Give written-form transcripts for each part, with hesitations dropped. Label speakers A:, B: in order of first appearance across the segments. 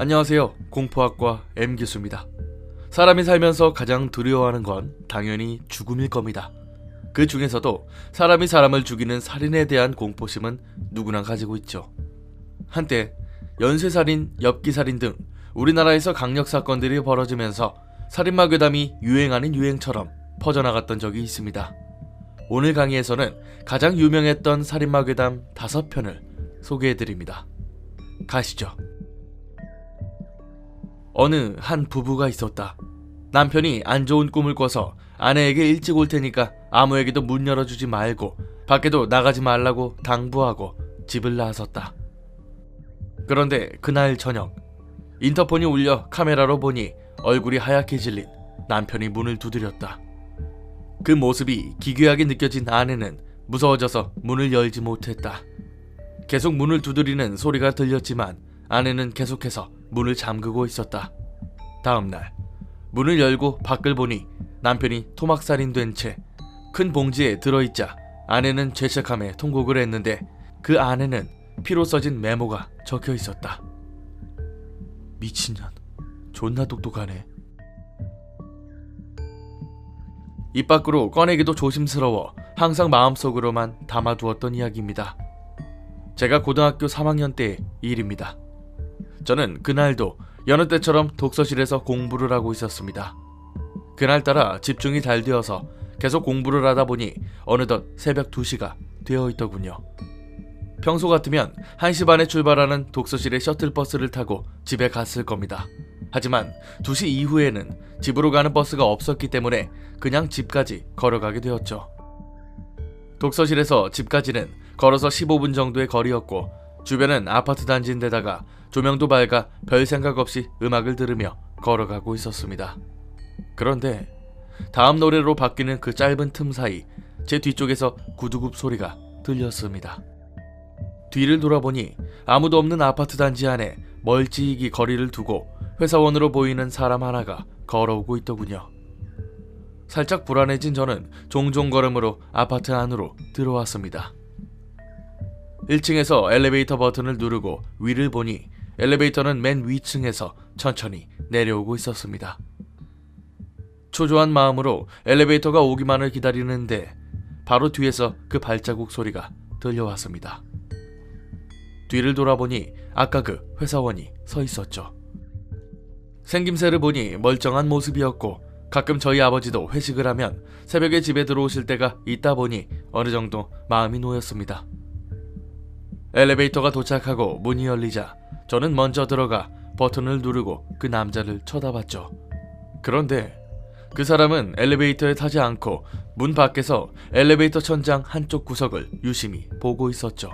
A: 안녕하세요. 공포학과 M교수입니다. 사람이 살면서 가장 두려워하는 건 당연히 죽음일 겁니다. 그 중에서도 사람이 사람을 죽이는 살인에 대한 공포심은 누구나 가지고 있죠. 한때 연쇄살인, 엽기살인 등 우리나라에서 강력사건들이 벌어지면서 살인마 괴담이 유행하는 유행처럼 퍼져나갔던 적이 있습니다. 오늘 강의에서는 가장 유명했던 살인마 괴담 5편을 소개해드립니다. 가시죠. 어느 한 부부가 있었다. 남편이 안 좋은 꿈을 꿔서 아내에게 일찍 올 테니까 아무에게도 문 열어주지 말고 밖에도 나가지 말라고 당부하고 집을 나섰다. 그런데 그날 저녁 인터폰이 울려 카메라로 보니 얼굴이 하얗게 질린 남편이 문을 두드렸다. 그 모습이 기괴하게 느껴진 아내는 무서워져서 문을 열지 못했다. 계속 문을 두드리는 소리가 들렸지만 아내는 계속해서 문을 잠그고 있었다. 다음날 문을 열고 밖을 보니 남편이 토막살인된 채 큰 봉지에 들어있자 아내는 죄책감에 통곡을 했는데 그 안에는 피로 써진 메모가 적혀 있었다. 미친년, 존나 똑똑하네. 입 밖으로 꺼내기도 조심스러워 항상 마음속으로만 담아두었던 이야기입니다. 제가 고등학교 3학년 때의 일입니다. 저는 그날도 여느 때처럼 독서실에서 공부를 하고 있었습니다. 그날따라 집중이 잘 되어서 계속 공부를 하다 보니 어느덧 새벽 2시가 되어 있더군요. 평소 같으면 1시 반에 출발하는 독서실의 셔틀버스를 타고 집에 갔을 겁니다. 하지만 2시 이후에는 집으로 가는 버스가 없었기 때문에 그냥 집까지 걸어가게 되었죠. 독서실에서 집까지는 걸어서 15분 정도의 거리였고 주변은 아파트 단지인데다가 조명도 밝아 별 생각 없이 음악을 들으며 걸어가고 있었습니다. 그런데 다음 노래로 바뀌는 그 짧은 틈 사이 제 뒤쪽에서 구두굽 소리가 들렸습니다. 뒤를 돌아보니 아무도 없는 아파트 단지 안에 멀찍이 거리를 두고 회사원으로 보이는 사람 하나가 걸어오고 있더군요. 살짝 불안해진 저는 종종 걸음으로 아파트 안으로 들어왔습니다. 1층에서 엘리베이터 버튼을 누르고 위를 보니 엘리베이터는 맨 위층에서 천천히 내려오고 있었습니다. 초조한 마음으로 엘리베이터가 오기만을 기다리는데 바로 뒤에서 그 발자국 소리가 들려왔습니다. 뒤를 돌아보니 아까 그 회사원이 서 있었죠. 생김새를 보니 멀쩡한 모습이었고 가끔 저희 아버지도 회식을 하면 새벽에 집에 들어오실 때가 있다 보니 어느 정도 마음이 놓였습니다. 엘리베이터가 도착하고 문이 열리자 저는 먼저 들어가 버튼을 누르고 그 남자를 쳐다봤죠. 그런데 그 사람은 엘리베이터에 타지 않고 문 밖에서 엘리베이터 천장 한쪽 구석을 유심히 보고 있었죠.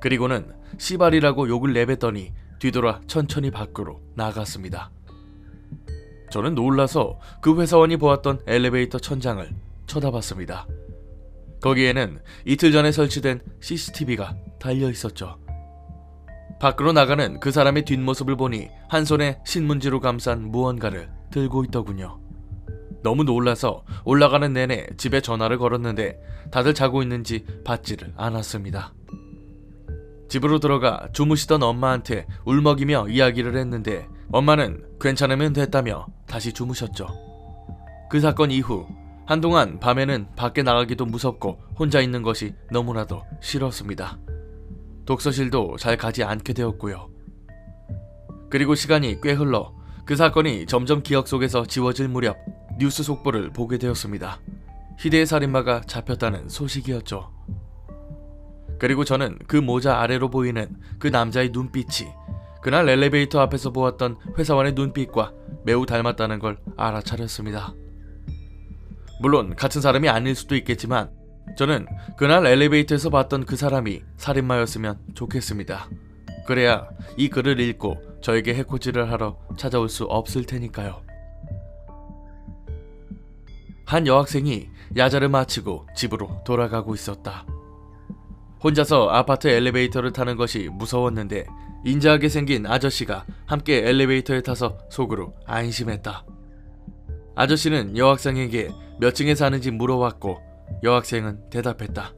A: 그리고는 씨발이라고 욕을 내뱉더니 뒤돌아 천천히 밖으로 나갔습니다. 저는 놀라서 그 회사원이 보았던 엘리베이터 천장을 쳐다봤습니다. 거기에는 이틀 전에 설치된 CCTV가 달려 있었죠. 밖으로 나가는 그 사람의 뒷모습을 보니 한 손에 신문지로 감싼 무언가를 들고 있더군요. 너무 놀라서 올라가는 내내 집에 전화를 걸었는데 다들 자고 있는지 받지를 않았습니다. 집으로 들어가 주무시던 엄마한테 울먹이며 이야기를 했는데 엄마는 괜찮으면 됐다며 다시 주무셨죠. 그 사건 이후 한동안 밤에는 밖에 나가기도 무섭고 혼자 있는 것이 너무나도 싫었습니다. 독서실도 잘 가지 않게 되었고요. 그리고 시간이 꽤 흘러 그 사건이 점점 기억 속에서 지워질 무렵 뉴스 속보를 보게 되었습니다. 희대의 살인마가 잡혔다는 소식이었죠. 그리고 저는 그 모자 아래로 보이는 그 남자의 눈빛이 그날 엘리베이터 앞에서 보았던 회사원의 눈빛과 매우 닮았다는 걸 알아차렸습니다. 물론 같은 사람이 아닐 수도 있겠지만 저는 그날 엘리베이터에서 봤던 그 사람이 살인마였으면 좋겠습니다. 그래야 이 글을 읽고 저에게 해코지를 하러 찾아올 수 없을 테니까요. 한 여학생이 야자를 마치고 집으로 돌아가고 있었다. 혼자서 아파트 엘리베이터를 타는 것이 무서웠는데 인자하게 생긴 아저씨가 함께 엘리베이터에 타서 속으로 안심했다. 아저씨는 여학생에게 몇 층에 사는지 물어봤고 여학생은 대답했다.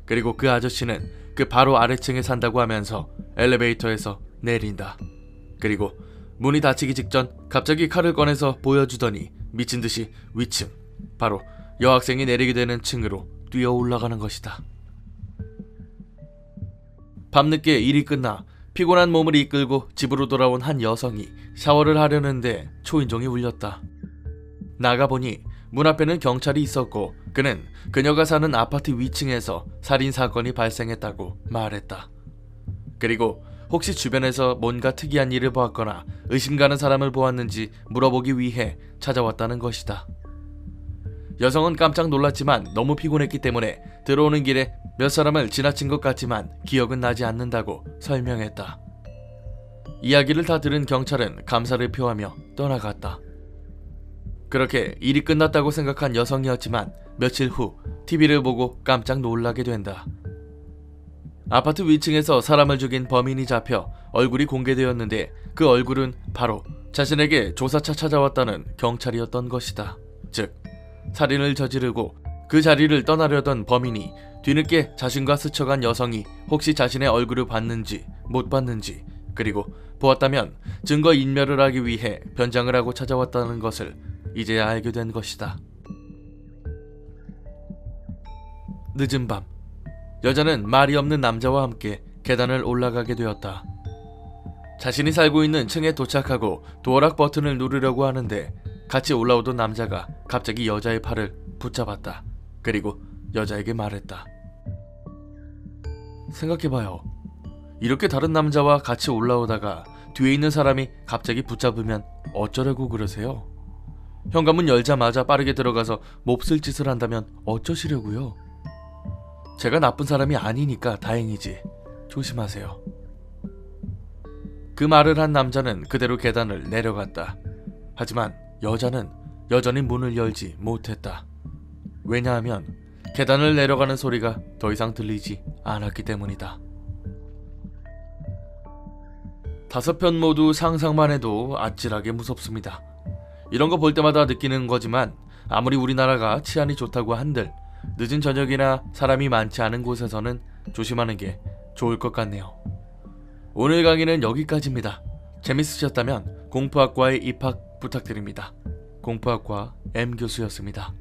A: 그리고 그 아저씨는 그 바로 아래층에 산다고 하면서 엘리베이터에서 내린다. 그리고 문이 닫히기 직전 갑자기 칼을 꺼내서 보여주더니 미친듯이 위층, 바로 여학생이 내리게 되는 층으로 뛰어 올라가는 것이다. 밤늦게 일이 끝나 피곤한 몸을 이끌고 집으로 돌아온 한 여성이 샤워를 하려는데 초인종이 울렸다. 나가보니 문 앞에는 경찰이 있었고 그는 그녀가 사는 아파트 위층에서 살인사건이 발생했다고 말했다. 그리고 혹시 주변에서 뭔가 특이한 일을 보았거나 의심가는 사람을 보았는지 물어보기 위해 찾아왔다는 것이다. 여성은 깜짝 놀랐지만 너무 피곤했기 때문에 들어오는 길에 몇 사람을 지나친 것 같지만 기억은 나지 않는다고 설명했다. 이야기를 다 들은 경찰은 감사를 표하며 떠나갔다. 그렇게 일이 끝났다고 생각한 여성이었지만 며칠 후 TV를 보고 깜짝 놀라게 된다. 아파트 위층에서 사람을 죽인 범인이 잡혀 얼굴이 공개되었는데 그 얼굴은 바로 자신에게 조사차 찾아왔다는 경찰이었던 것이다. 즉 살인을 저지르고 그 자리를 떠나려던 범인이 뒤늦게 자신과 스쳐간 여성이 혹시 자신의 얼굴을 봤는지 못 봤는지, 그리고 보았다면 증거 인멸을 하기 위해 변장을 하고 찾아왔다는 것을 이제야 알게 된 것이다. 늦은 밤, 여자는 말이 없는 남자와 함께 계단을 올라가게 되었다. 자신이 살고 있는 층에 도착하고 도어락 버튼을 누르려고 하는데 같이 올라오던 남자가 갑자기 여자의 팔을 붙잡았다. 그리고 여자에게 말했다. 생각해봐요. 이렇게 다른 남자와 같이 올라오다가 뒤에 있는 사람이 갑자기 붙잡으면 어쩌려고 그러세요? 현관문 열자마자 빠르게 들어가서 몹쓸 짓을 한다면 어쩌시려고요? 제가 나쁜 사람이 아니니까 다행이지. 조심하세요. 그 말을 한 남자는 그대로 계단을 내려갔다. 하지만 여자는 여전히 문을 열지 못했다. 왜냐하면 계단을 내려가는 소리가 더 이상 들리지 않았기 때문이다. 5편 모두 상상만 해도 아찔하게 무섭습니다. 이런 거 볼 때마다 느끼는 거지만 아무리 우리나라가 치안이 좋다고 한들 늦은 저녁이나 사람이 많지 않은 곳에서는 조심하는 게 좋을 것 같네요. 오늘 강의는 여기까지입니다. 재밌으셨다면 공포학과에 입학 부탁드립니다. 공포학과 M교수였습니다.